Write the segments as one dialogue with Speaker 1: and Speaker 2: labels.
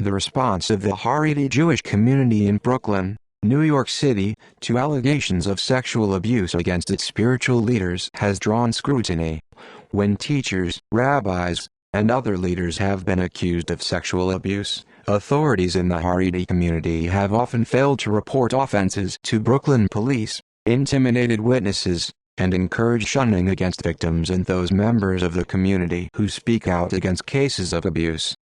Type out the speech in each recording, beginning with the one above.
Speaker 1: the response of the Haredi Jewish community in Brooklyn, New York City, to allegations of sexual abuse against its spiritual leaders has drawn scrutiny. When teachers, rabbis, and other leaders have been accused of sexual abuse, authorities in the Haredi community have often failed to report offenses to Brooklyn police, intimidated witnesses, and encouraged shunning against victims and those members of the community who speak out against cases of abuse.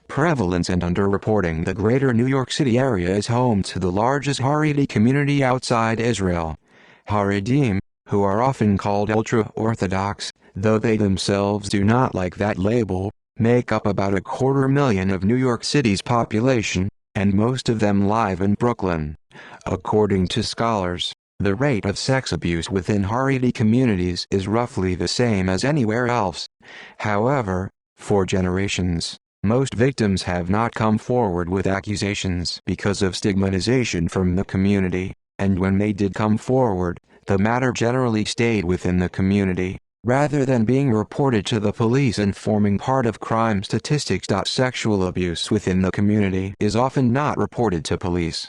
Speaker 1: Prevalence and underreporting. The greater New York City area is home to the largest Haredi community outside Israel. Haredim, who are often called ultra-Orthodox, though they themselves do not like that label, make up about 250,000 of New York City's population, and most of them live in Brooklyn. According to scholars, the rate of sex abuse within Haredi communities is roughly the same as anywhere else. However, for generations, most victims have not come forward with accusations because of stigmatization from the community, and when they did come forward, the matter generally stayed within the community, rather than being reported to the police and forming part of crime statistics. Sexual abuse within the community is often not reported to police.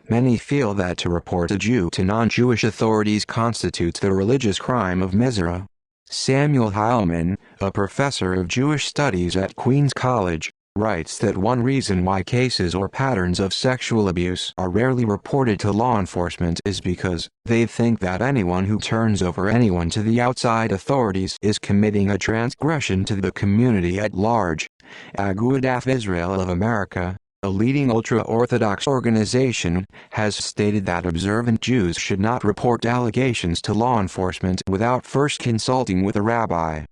Speaker 1: Many feel that to report a Jew to non-Jewish authorities constitutes the religious crime of Misra. Samuel Heilman, a professor of Jewish studies at Queens College, writes that one reason why cases or patterns of sexual abuse are rarely reported to law enforcement is because they think that anyone who turns over anyone to the outside authorities is committing a transgression to the community at large. Agudath Israel of America, a leading ultra-Orthodox organization, has stated that observant Jews should not report allegations to law enforcement without first consulting with a rabbi.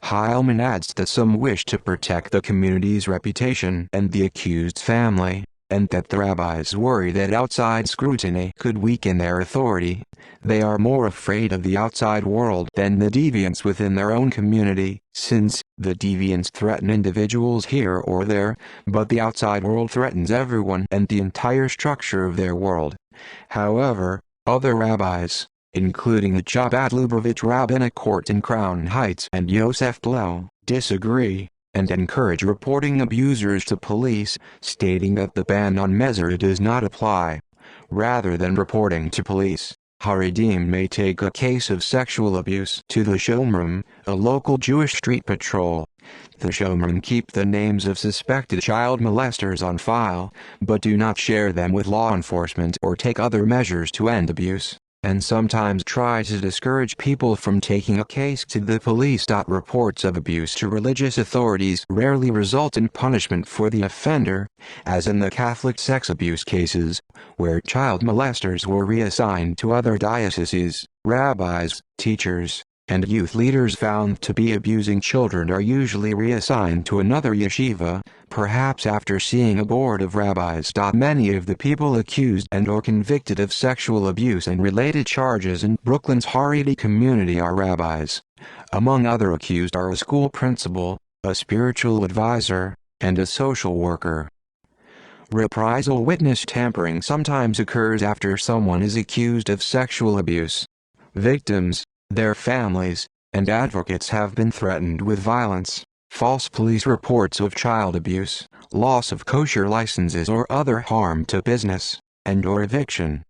Speaker 1: Heilman adds that some wish to protect the community's reputation and the accused's family, and that the rabbis worry that outside scrutiny could weaken their authority. They are more afraid of the outside world than the deviants within their own community, since the deviants threaten individuals here or there, but the outside world threatens everyone and the entire structure of their world. However, other rabbis, including the Chabad Lubavitch Rabbinic Court in Crown Heights and Yosef Blau, disagree, and encourage reporting abusers to police, stating that the ban on Misra does not apply. Rather than reporting to police, Haredim may take a case of sexual abuse to the Shomrim, a local Jewish street patrol. The Shomrim keep the names of suspected child molesters on file, but do not share them with law enforcement or take other measures to end abuse, and sometimes try to discourage people from taking a case to the police. Reports of abuse to religious authorities rarely result in punishment for the offender, as in the Catholic sex abuse cases, where child molesters were reassigned to other dioceses. Rabbis, teachers, and youth leaders found to be abusing children are usually reassigned to another yeshiva, perhaps after seeing a board of rabbis. Many of the people accused and or convicted of sexual abuse and related charges in Brooklyn's Haredi community are rabbis. Among other accused are a school principal, a spiritual advisor, and a social worker. Reprisal. Witness tampering sometimes occurs after someone is accused of sexual abuse. Victims, their families, and advocates have been threatened with violence, false police reports of child abuse, loss of kosher licenses or other harm to business, and/or eviction.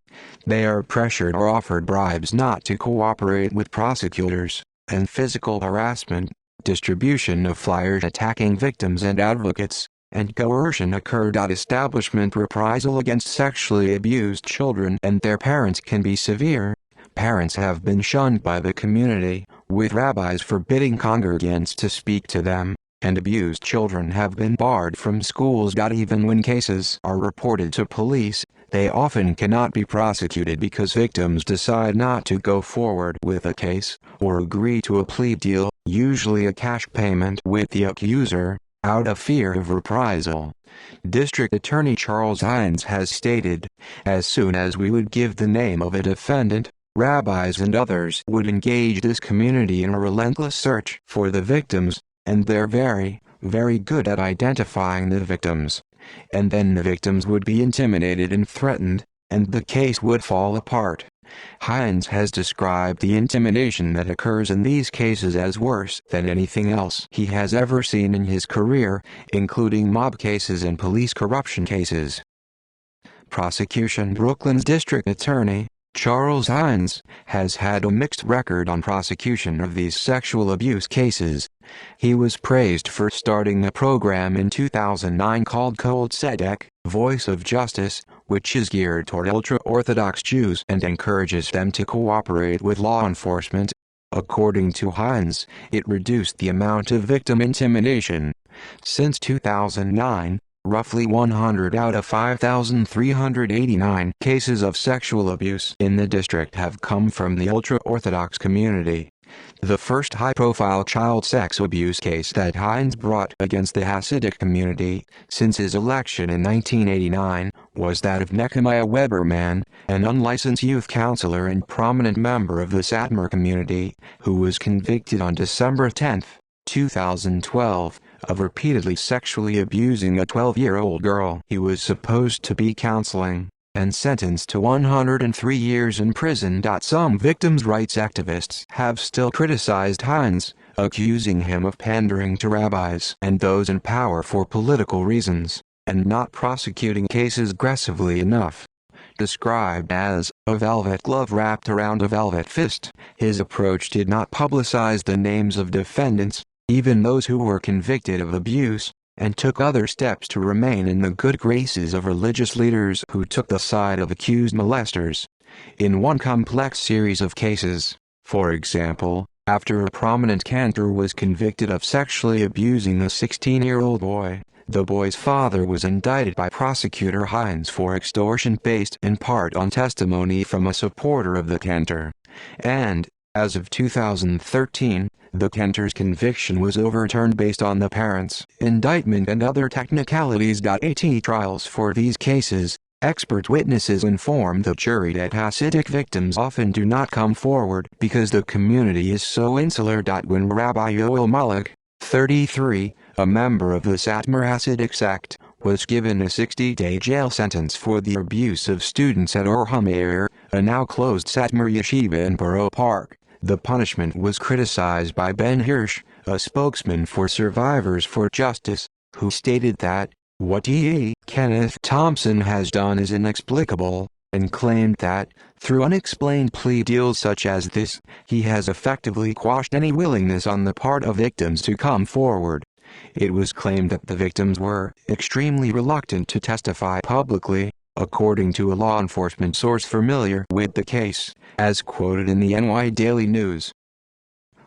Speaker 1: They are pressured or offered bribes not to cooperate with prosecutors, and physical harassment, distribution of flyers attacking victims and advocates, and coercion occur. Establishment. Reprisal against sexually abused children and their parents can be severe. Parents have been shunned by the community, with rabbis forbidding congregants to speak to them, and abused children have been barred from schools. Even when cases are reported to police, they often cannot be prosecuted because victims decide not to go forward with a case, or agree to a plea deal, usually a cash payment with the accuser, out of fear of reprisal. District Attorney Charles Hines has stated, "As soon as we would give the name of a defendant, rabbis and others would engage this community in a relentless search for the victims, and they're very, very good at identifying the victims. And then the victims would be intimidated and threatened, and the case would fall apart." Hines has described the intimidation that occurs in these cases as worse than anything else he has ever seen in his career, including mob cases and police corruption cases. Prosecution. Brooklyn's district attorney, Charles Hines, has had a mixed record on prosecution of these sexual abuse cases. He was praised for starting a program in 2009 called Kol Tzedek, Voice of Justice, which is geared toward ultra-Orthodox Jews and encourages them to cooperate with law enforcement. According to Hines, it reduced the amount of victim intimidation. Since 2009, roughly 100 out of 5,389 cases of sexual abuse in the district have come from the ultra-Orthodox community. The first high-profile child sex abuse case that Hines brought against the Hasidic community since his election in 1989 was that of Nehemiah Weberman, an unlicensed youth counselor and prominent member of the Satmar community, who was convicted on December 10, 2012, of repeatedly sexually abusing a 12-year-old girl he was supposed to be counseling, and sentenced to 103 years in prison. Some victims' rights activists have still criticized Hines, accusing him of pandering to rabbis and those in power for political reasons, and not prosecuting cases aggressively enough. Described as a velvet glove wrapped around a velvet fist, his approach did not publicize the names of defendants, even those who were convicted of abuse, and took other steps to remain in the good graces of religious leaders who took the side of accused molesters. In one complex series of cases, for example, after a prominent cantor was convicted of sexually abusing a 16-year-old boy, the boy's father was indicted by prosecutor Hines for extortion based in part on testimony from a supporter of the cantor. And, as of 2013, the cantor's conviction was overturned based on the parents' indictment and other technicalities. At trials for these cases, expert witnesses informed the jury that Hasidic victims often do not come forward because the community is so insular. When Rabbi Yoel Malek, 33, a member of the Satmar Hasidic sect, was given a 60-day jail sentence for the abuse of students at Or HaMeir, a now-closed Satmar yeshiva in Borough Park, the punishment was criticized by Ben Hirsch, a spokesman for Survivors for Justice, who stated that, "What Kenneth Thompson has done is inexplicable," and claimed that, through unexplained plea deals such as this, he has effectively quashed any willingness on the part of victims to come forward. It was claimed that the victims were extremely reluctant to testify publicly, according to a law enforcement source familiar with the case, as quoted in the NY Daily News.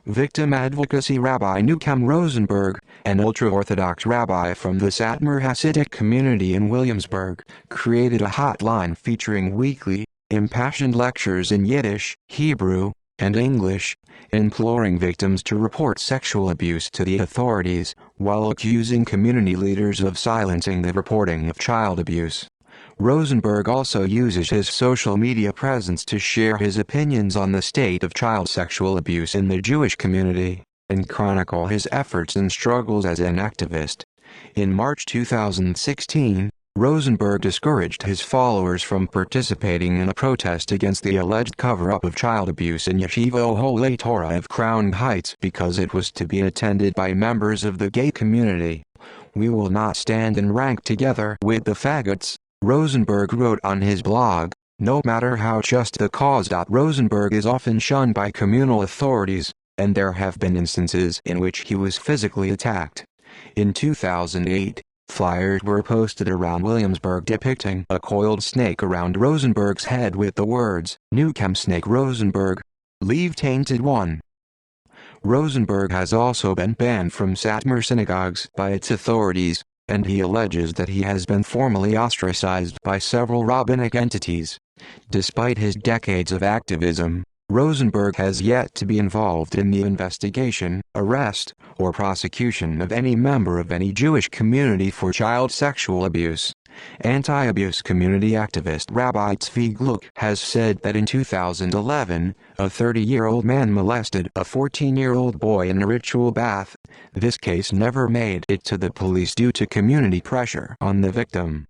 Speaker 1: Victim advocacy. Rabbi Newcomb Rosenberg, an ultra-Orthodox rabbi from the Satmar Hasidic community in Williamsburg, created a hotline featuring weekly, impassioned lectures in Yiddish, Hebrew, and English, imploring victims to report sexual abuse to the authorities, while accusing community leaders of silencing the reporting of child abuse. Rosenberg also uses his social media presence to share his opinions on the state of child sexual abuse in the Jewish community, and chronicle his efforts and struggles as an activist. In March 2016, Rosenberg discouraged his followers from participating in a protest against the alleged cover-up of child abuse in Yeshiva Holy Torah of Crown Heights because it was to be attended by members of the gay community. "We will not stand and rank together with the faggots," Rosenberg wrote on his blog, no matter how just the cause. Rosenberg is often shunned by communal authorities, and there have been instances in which he was physically attacked. In 2008, flyers were posted around Williamsburg depicting a coiled snake around Rosenberg's head with the words, "Newcomb Snake Rosenberg. Leave Tainted One." Rosenberg has also been banned from Satmar synagogues by its authorities, and he alleges that he has been formally ostracized by several rabbinic entities. Despite his decades of activism, Rosenberg has yet to be involved in the investigation, arrest, or prosecution of any member of any Jewish community for child sexual abuse. Anti-abuse community activist Rabbi Tzvi Gluck has said that in 2011, a 30-year-old man molested a 14-year-old boy in a ritual bath. This case never made it to the police due to community pressure on the victim.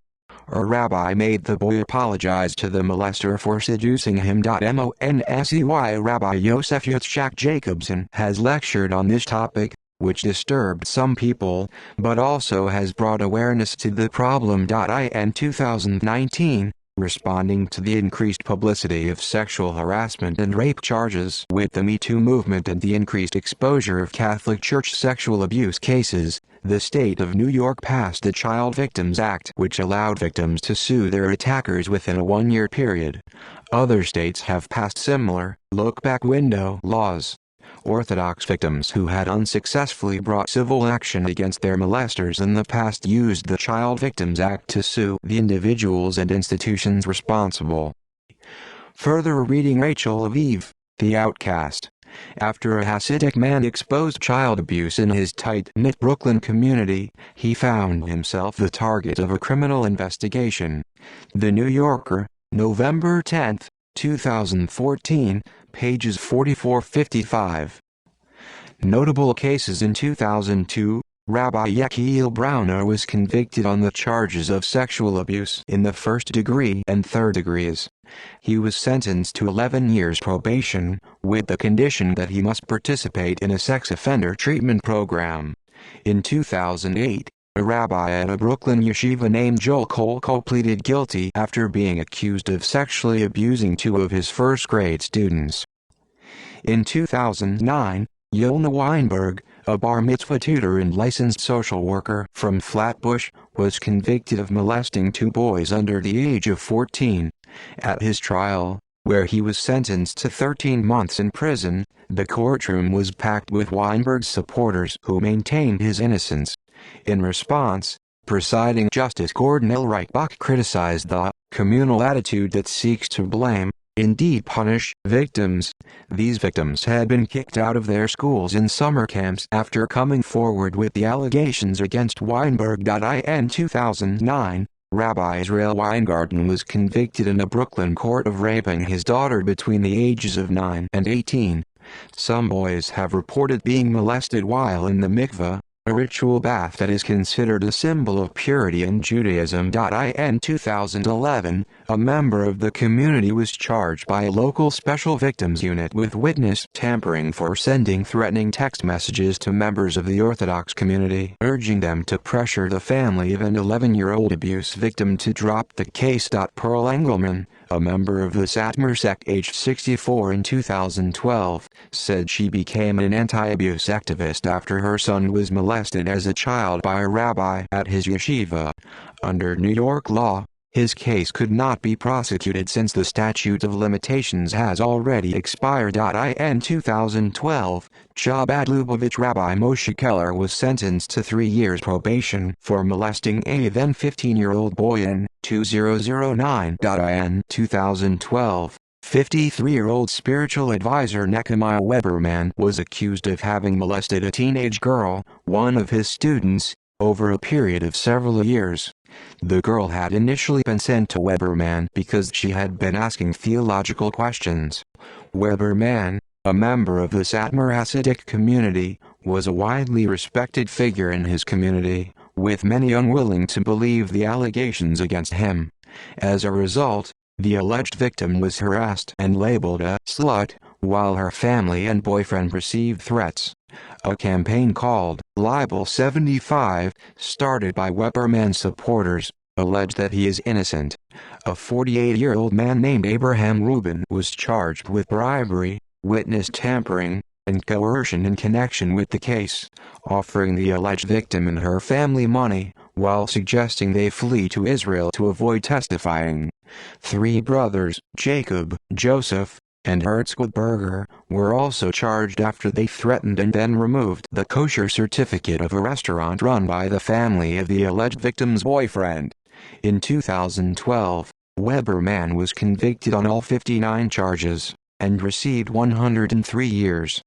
Speaker 1: A rabbi made the boy apologize to the molester for seducing him. Monsey Rabbi Yosef Yitzchak Jacobson has lectured on this topic, which disturbed some people, but also has brought awareness to the problem. In 2019, responding to the increased publicity of sexual harassment and rape charges with the Me Too movement and the increased exposure of Catholic Church sexual abuse cases, the state of New York passed the Child Victims Act, which allowed victims to sue their attackers within a one-year period. Other states have passed similar, look-back window laws. Orthodox victims who had unsuccessfully brought civil action against their molesters in the past used the Child Victims Act to sue the individuals and institutions responsible. Further reading Rachel Aviv, The Outcast. After a Hasidic man exposed child abuse in his tight-knit Brooklyn community, he found himself the target of a criminal investigation. The New Yorker, November 10, 2014, pages 44-55. Notable cases. In 2002, Rabbi Yechiel Browner was convicted on the charges of sexual abuse in the first degree and third degrees. He was sentenced to 11 years probation, with the condition that he must participate in a sex offender treatment program. In 2008, a rabbi at a Brooklyn yeshiva named Joel Kolko pleaded guilty after being accused of sexually abusing two of his first-grade students. In 2009, Yona Weinberg, a bar mitzvah tutor and licensed social worker from Flatbush, was convicted of molesting two boys under the age of 14. At his trial, where he was sentenced to 13 months in prison, the courtroom was packed with Weinberg's supporters who maintained his innocence. In response, presiding Justice Gordon L. Reichbach criticized the communal attitude that seeks to blame, indeed punish, victims. These victims had been kicked out of their schools and summer camps after coming forward with the allegations against Weinberg. In 2009, Rabbi Israel Weingarten was convicted in a Brooklyn court of raping his daughter between the ages of 9 and 18. Some boys have reported being molested while in the mikveh, a ritual bath that is considered a symbol of purity in Judaism. In 2011, a member of the community was charged by a local special victims unit with witness tampering for sending threatening text messages to members of the Orthodox community, urging them to pressure the family of an 11-year-old abuse victim to drop the case. Pearl Engelman, a member of the Satmar sect aged 64 in 2012, said she became an anti-abuse activist after her son was molested as a child by a rabbi at his yeshiva. Under New York law, his case could not be prosecuted since the statute of limitations has already expired. In 2012, Chabad Lubavitch Rabbi Moshe Keller was sentenced to 3 years probation for molesting a then 15-year-old boy in 2009. In 2012, 53-year-old spiritual advisor Nehemiah Weberman was accused of having molested a teenage girl, one of his students, over a period of several years. The girl had initially been sent to Weberman because she had been asking theological questions. Weberman, a member of the Satmar Hasidic community, was a widely respected figure in his community, with many unwilling to believe the allegations against him. As a result, the alleged victim was harassed and labeled a slut, while her family and boyfriend received threats. A campaign called Libel 75, started by Weberman's supporters, alleged that he is innocent. A 48-year-old man named Abraham Rubin was charged with bribery, witness tampering, and coercion in connection with the case, offering the alleged victim and her family money, while suggesting they flee to Israel to avoid testifying. 3 brothers, Jacob, Joseph, and Herzl Berger, were also charged after they threatened and then removed the kosher certificate of a restaurant run by the family of the alleged victim's boyfriend. In 2012, Weberman was convicted on all 59 charges, and received 103 years.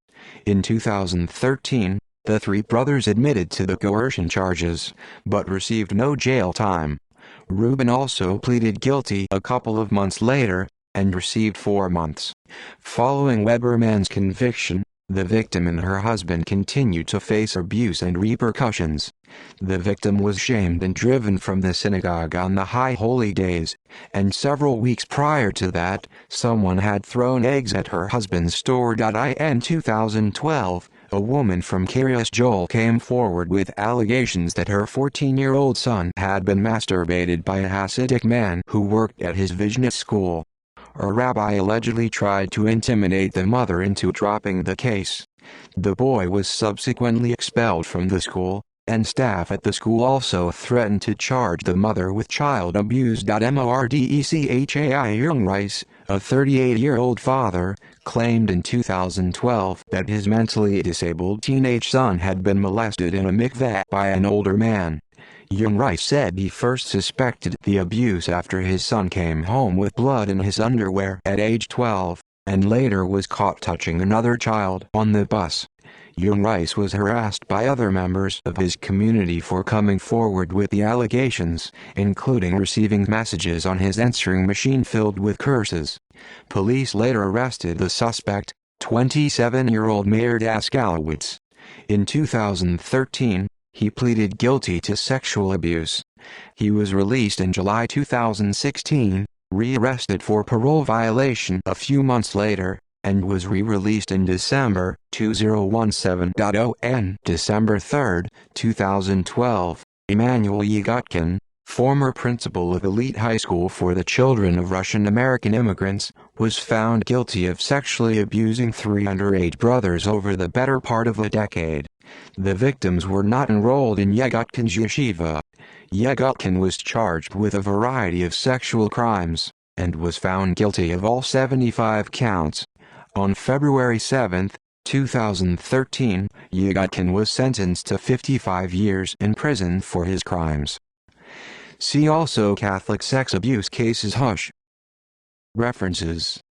Speaker 1: In 2013, the 3 brothers admitted to the coercion charges, but received no jail time. Rubin also pleaded guilty a couple of months later, and received 4 months. Following Weberman's conviction, The victim and her husband continued to face abuse and repercussions. The victim was shamed and driven from the synagogue on the high holy days, and several weeks prior to that, someone had thrown eggs at her husband's store. In 2012, a woman from Kiryas Joel came forward with allegations that her 14-year-old son had been masturbated by a Hasidic man who worked at his Vizhnitz school. A rabbi allegedly tried to intimidate the mother into dropping the case. The boy was subsequently expelled from the school, and staff at the school also threatened to charge the mother with child abuse. Mordechai Young Rice, a 38-year-old father, claimed in 2012 that his mentally disabled teenage son had been molested in a mikveh by an older man. Young Rice said he first suspected the abuse after his son came home with blood in his underwear at age 12, and later was caught touching another child on the bus. Young Rice was harassed by other members of his community for coming forward with the allegations, including receiving messages on his answering machine filled with curses. Police later arrested the suspect, 27-year-old Meir Daskalowitz. In 2013, he pleaded guilty to sexual abuse. He was released in July 2016, rearrested for parole violation a few months later, and was re-released in December 2017. On December 3, 2012, Emmanuel Yegotkin, former principal of Elite High School for the Children of Russian-American Immigrants, was found guilty of sexually abusing 3 underage brothers over the better part of a decade. The victims were not enrolled in Yegotkin's yeshiva. Yegotkin was charged with a variety of sexual crimes, and was found guilty of all 75 counts. On February 7, 2013, Yegotkin was sentenced to 55 years in prison for his crimes. See also Catholic sex abuse cases. References